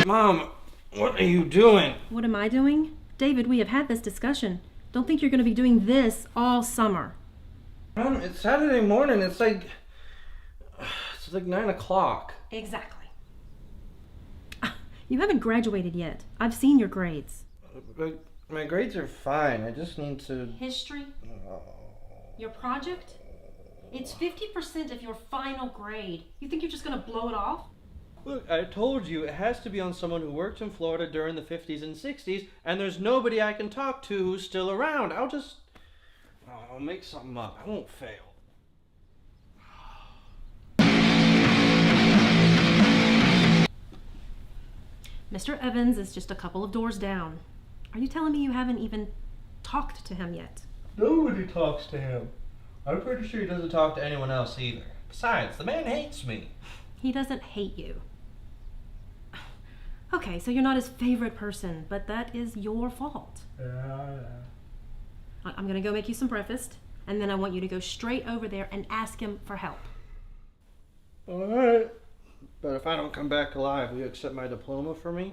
Mom, what are you doing? What am I doing? David, we have had this discussion. Don't think you're going to be doing this all summer. Mom, it's Saturday morning. It's like 9 o'clock. Exactly. You haven't graduated yet. I've seen your grades. But my grades are fine. I just need to... History? Your project? It's 50% of your final grade. You think you're just going to blow it off? Look, I told you it has to be on someone who worked in Florida during the 50s and 60s, and there's nobody I can talk to who's still around. I'll make something up. I won't fail. Mr. Evans is just a couple of doors down. Are you telling me you haven't even talked to him yet? Nobody talks to him. I'm pretty sure he doesn't talk to anyone else either. Besides, the man hates me. He doesn't hate you. Okay, so you're not his favorite person, but that is your fault. Yeah. I'm gonna go make you some breakfast, and then I want you to go straight over there and ask him for help. Alright. But if I don't come back alive, will you accept my diploma for me?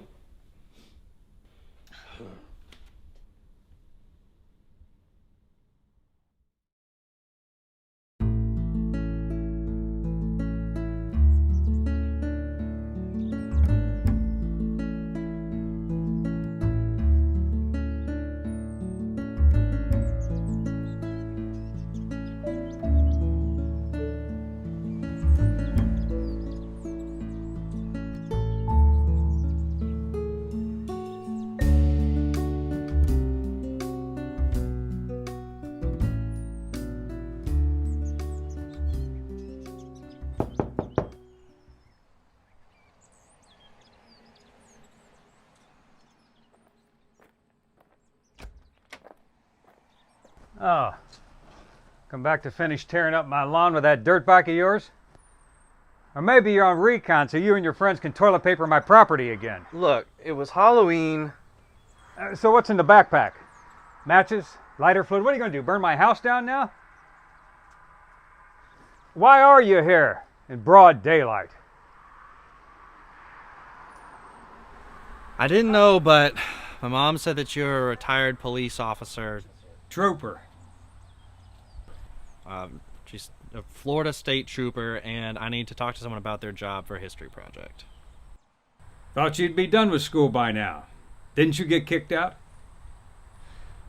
Oh, come back to finish tearing up my lawn with that dirt bike of yours? Or maybe you're on recon so you and your friends can toilet paper my property again. Look, it was Halloween. So what's in the backpack? Matches? Lighter fluid? What are you going to do, burn my house down now? Why are you here in broad daylight? I didn't know, but my mom said that you're a retired police officer. Trooper. She's a Florida state trooper, and I need to talk to someone about their job for a history project. Thought you'd be done with school by now. Didn't you get kicked out?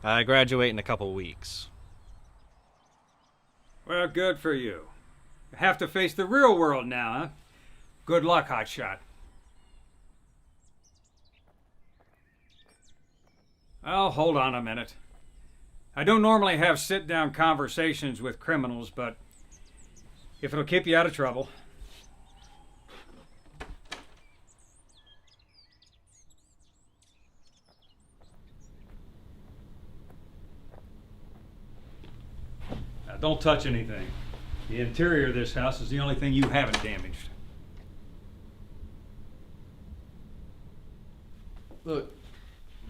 I graduate in a couple weeks. Well, good for you. You have to face the real world now, huh? Good luck, hotshot. Well, hold on a minute. I don't normally have sit-down conversations with criminals, but if it'll keep you out of trouble. Now, don't touch anything. The interior of this house is the only thing you haven't damaged. Look,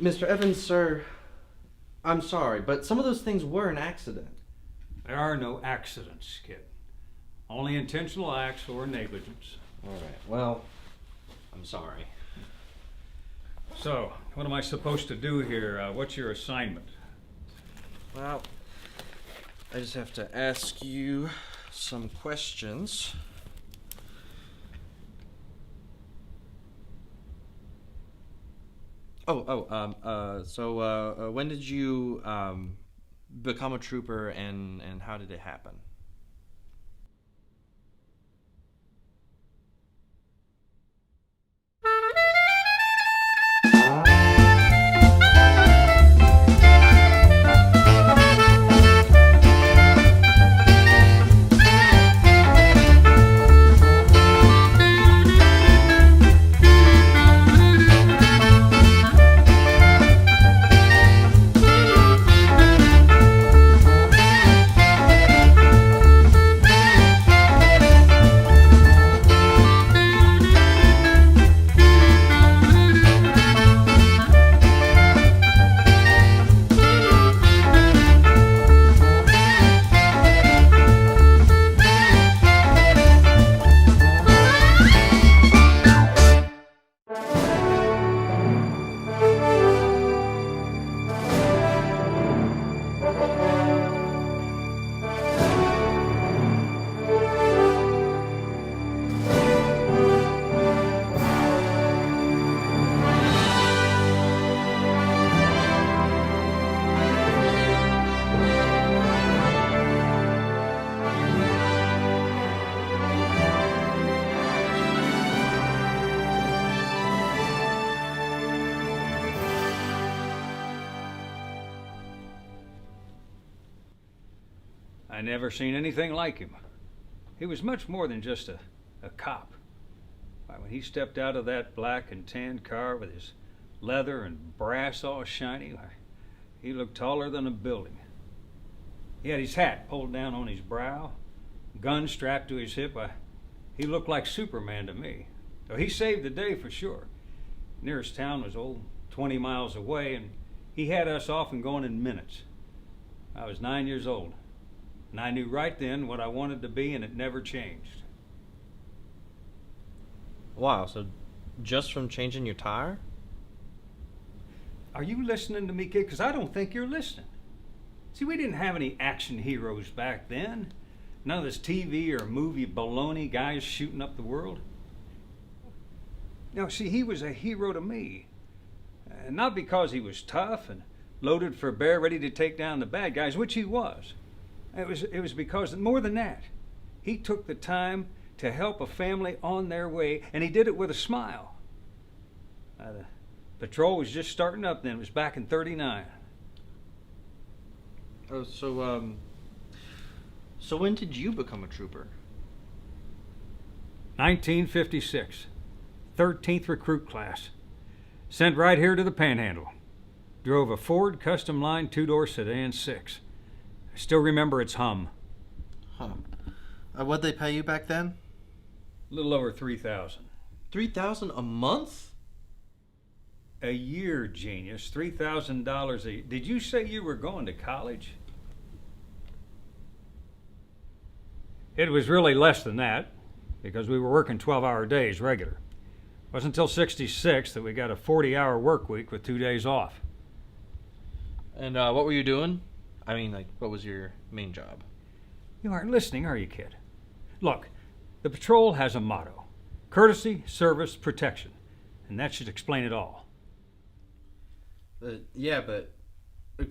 Mr. Evans, sir, I'm sorry, but some of those things were an accident. There are no accidents, kid. Only intentional acts or negligence. All right, well, I'm sorry. So, what am I supposed to do here? What's your assignment? Well, I just have to ask you some questions. So when did you become a trooper, and how did it happen? I never seen anything like him. He was much more than just a cop. Why, when he stepped out of that black and tan car with his leather and brass all shiny, why, he looked taller than a building. He had his hat pulled down on his brow, gun strapped to his hip. Why, he looked like Superman to me. So he saved the day for sure. Nearest town was 20 miles away, and he had us off and going in minutes. I was 9 years old, and I knew right then what I wanted to be, and it never changed. Wow, so just from changing your tire? Are you listening to me, kid? Because I don't think you're listening. See, we didn't have any action heroes back then. None of this TV or movie baloney guys shooting up the world. Now, see, he was a hero to me. Not because he was tough and loaded for bear, ready to take down the bad guys, which he was. It was because, more than that, he took the time to help a family on their way, and he did it with a smile. The patrol was just starting up then. It was back in '39. Oh, so when did you become a trooper? 1956. 13th recruit class. Sent right here to the Panhandle. Drove a Ford Custom Line 2-door sedan 6. I still remember its hum. Huh. What'd they pay you back then? A little over $3,000. $3,000 a month? A year, genius. $3,000 a year. Did you say you were going to college? It was really less than that, because we were working 12-hour days regular. It wasn't until '66 that we got a 40-hour work week with 2 days off. And what were you doing? I mean, what was your main job? You aren't listening, are you, kid? Look, the patrol has a motto: courtesy, service, protection. And that should explain it all. Yeah, but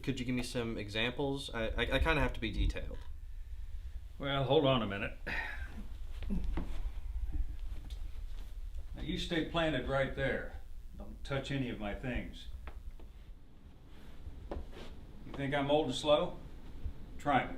could you give me some examples? I kind of have to be detailed. Well, hold on a minute. Now, you stay planted right there. Don't touch any of my things. You think I'm old and slow? Try me.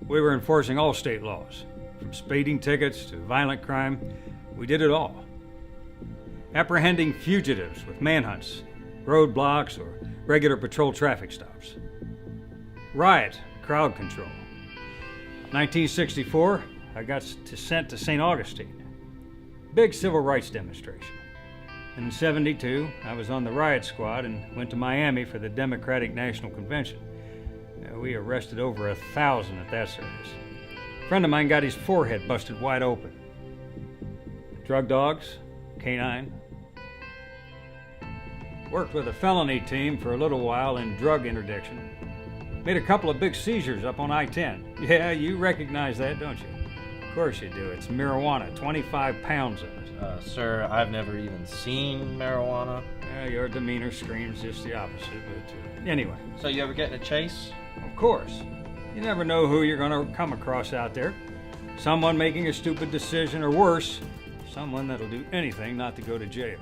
We were enforcing all state laws, from speeding tickets to violent crime. We did it all. Apprehending fugitives with manhunts, roadblocks, or regular patrol traffic stops. Riot, crowd control. 1964, I got sent to St. Augustine. Big civil rights demonstration. And in '72, I was on the riot squad and went to Miami for the Democratic National Convention. We arrested over 1,000 at that service. A friend of mine got his forehead busted wide open. Drug dogs, canine. Worked with a felony team for a little while in drug interdiction. Made a couple of big seizures up on I-10. Yeah, you recognize that, don't you? Of course you do. It's marijuana, 25 pounds of it. Sir, I've never even seen marijuana. Your demeanor screams just the opposite, but anyway. So you ever get in a chase? Of course. You never know who you're going to come across out there. Someone making a stupid decision, or worse, someone that'll do anything not to go to jail.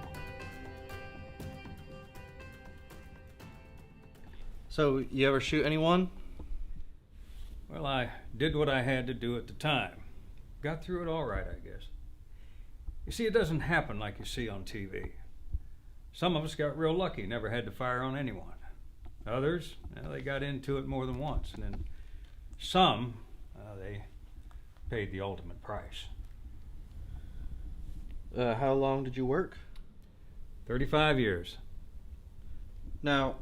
So, you ever shoot anyone? Well, I did what I had to do at the time. Got through it all right, I guess. You see, it doesn't happen like you see on TV. Some of us got real lucky, never had to fire on anyone. Others, well, they got into it more than once. And then some, they paid the ultimate price. How long did you work? 35 years. Now,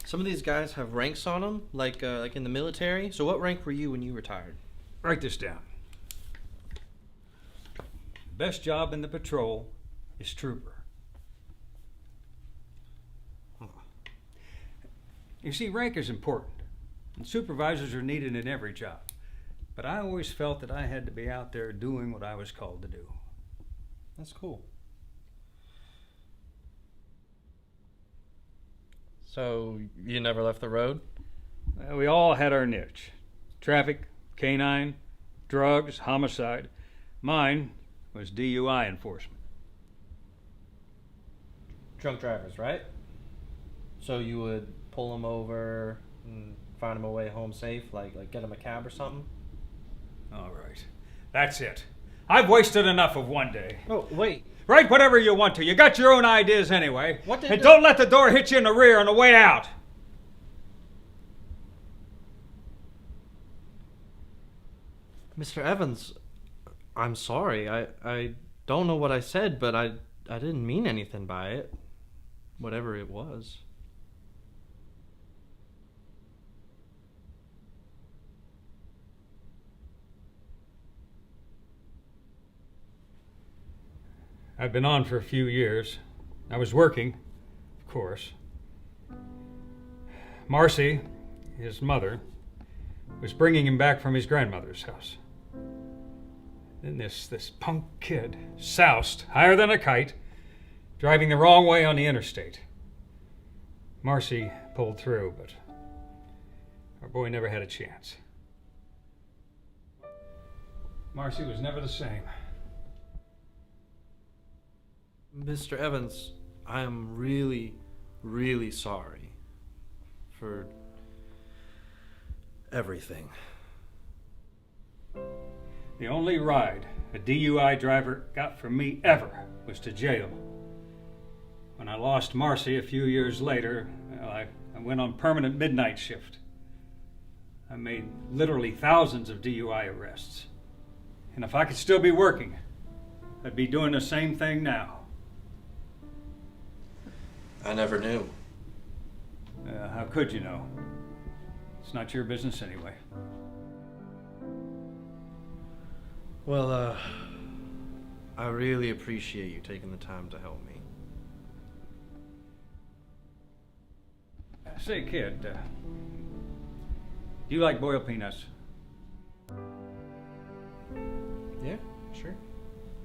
some of these guys have ranks on them, like in the military. So what rank were you when you retired? Write this down. Best job in the patrol is trooper. You see, rank is important, and supervisors are needed in every job. But I always felt that I had to be out there doing what I was called to do. That's cool. So you never left the road? Well, we all had our niche. Traffic, canine, drugs, homicide. Mine was DUI enforcement. Drunk drivers, right? So you would pull them over and find them a way home safe, like get them a cab or something? All right. That's it. I've wasted enough of one day. Oh, wait. Write whatever you want to. You got your own ideas anyway. What did and don't let the door hit you in the rear on the way out. Mr. Evans, I'm sorry. I don't know what I said, but I didn't mean anything by it. Whatever it was. I've been on for a few years. I was working, of course. Marcy, his mother, was bringing him back from his grandmother's house. Then this punk kid soused higher than a kite, driving the wrong way on the interstate. Marcy pulled through, but our boy never had a chance. Marcy was never the same. Mr. Evans, I am really, really sorry for everything. The only ride a DUI driver got from me ever was to jail. When I lost Marcy a few years later, well, I went on permanent midnight shift. I made literally thousands of DUI arrests. And if I could still be working, I'd be doing the same thing now. I never knew. How could you know? It's not your business anyway. Well, I really appreciate you taking the time to help me. Say, kid, do you like boiled peanuts? Yeah, sure.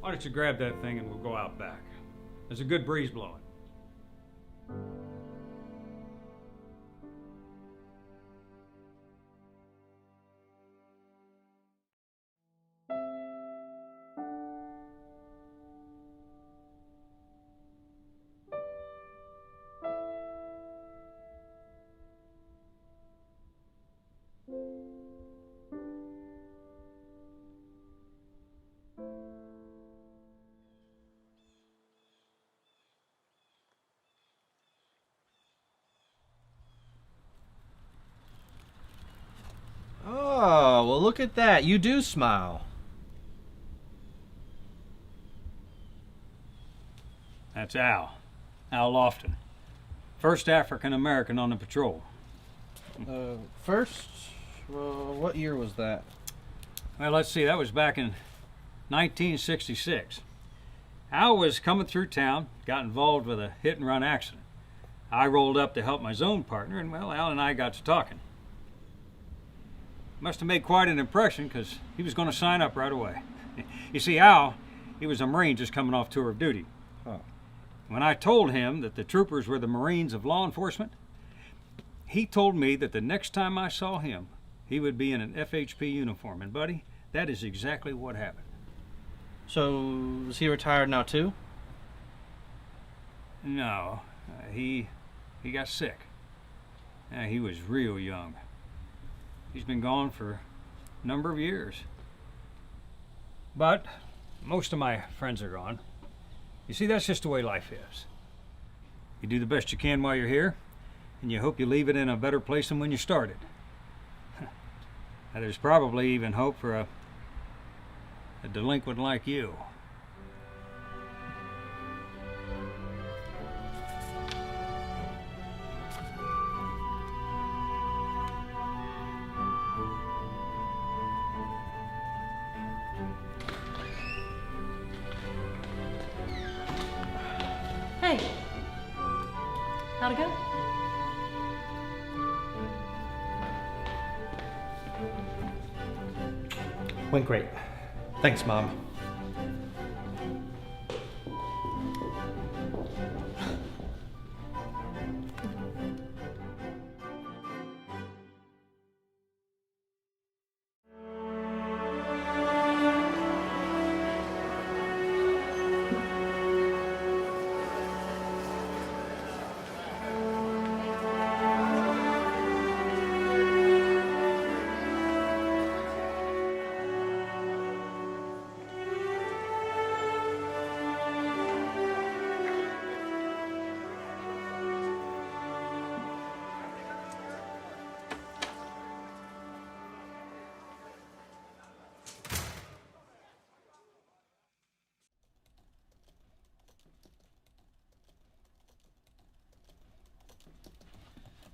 Why don't you grab that thing and we'll go out back. There's a good breeze blowing. Oh, well, look at that. You do smile. That's Al Lofton. First African American on the patrol. First, what year was that? Well, let's see, that was back in 1966. Al was coming through town, got involved with a hit-and-run accident. I rolled up to help my zone partner, and well, Al and I got to talking. Must have made quite an impression, because he was going to sign up right away. You see, Al, he was a Marine just coming off tour of duty. Oh. When I told him that the troopers were the Marines of law enforcement, he told me that the next time I saw him, he would be in an FHP uniform. And buddy, that is exactly what happened. So, is he retired now too? No, he got sick. He was real young. He's been gone for a number of years. But most of my friends are gone. You see, that's just the way life is. You do the best you can while you're here, and you hope you leave it in a better place than when you started. Now, there's probably even hope for a delinquent like you. Hey, how'd it go? Went great. Thanks, Mom.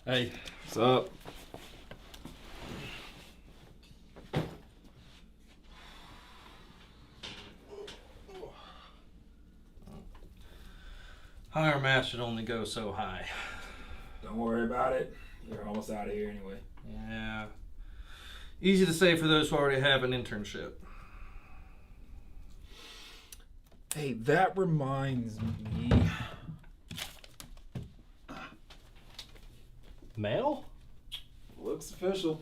Hey. What's up? Higher mass should only go so high. Don't worry about it. You're almost out of here anyway. Yeah. Easy to say for those who already have an internship. Hey, that reminds me. Mail? Looks official.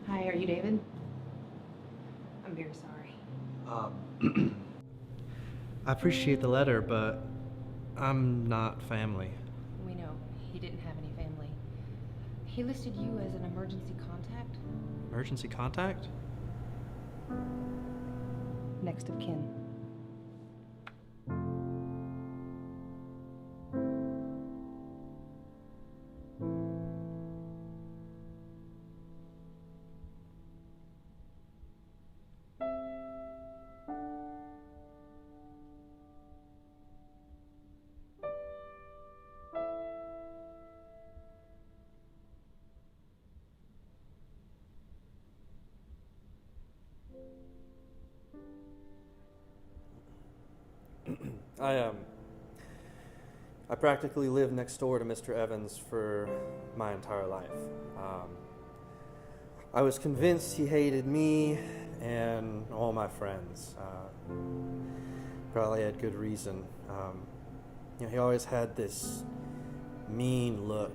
Hi, are you David? I'm very sorry. I appreciate the letter, but I'm not family. We know he didn't have any family. He listed you as an emergency contact? Emergency contact? Next of kin. I practically lived next door to Mr. Evans for my entire life. I was convinced he hated me and all my friends. Probably had good reason. He always had this mean look,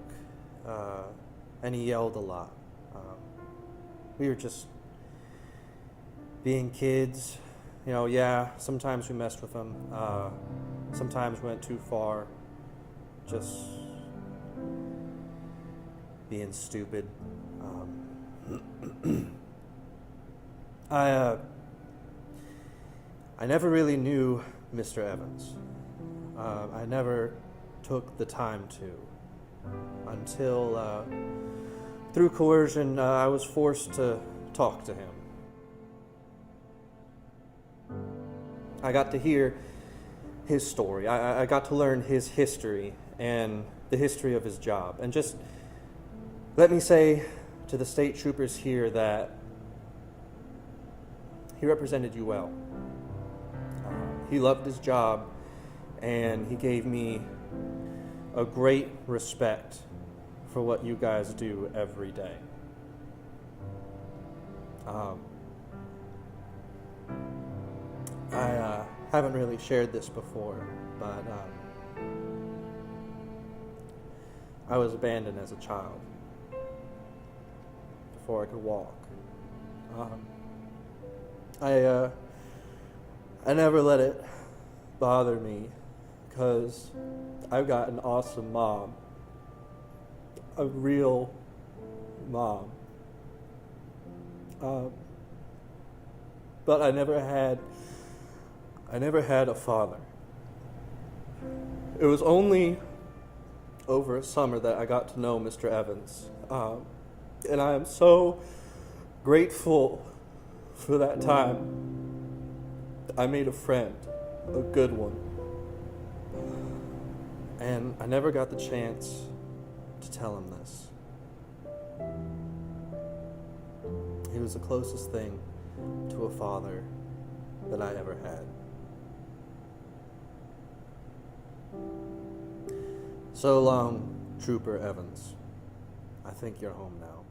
and he yelled a lot. We were just being kids. Sometimes we messed with him. Sometimes went too far. Just being stupid. I never really knew Mr. Evans. I never took the time to until through coercion I was forced to talk to him. I got to hear his story. I got to learn his history and the history of his job. And just let me say to the state troopers here that he represented you well. He loved his job, and he gave me a great respect for what you guys do every day. I haven't really shared this before, but I was abandoned as a child before I could walk. I never let it bother me because I've got an awesome mom, a real mom. But I never had a father. It was only over a summer that I got to know Mr. Evans. And I am so grateful for that time. I made a friend, a good one. And I never got the chance to tell him this. He was the closest thing to a father that I ever had. So long, Trooper Evans. I think you're home now.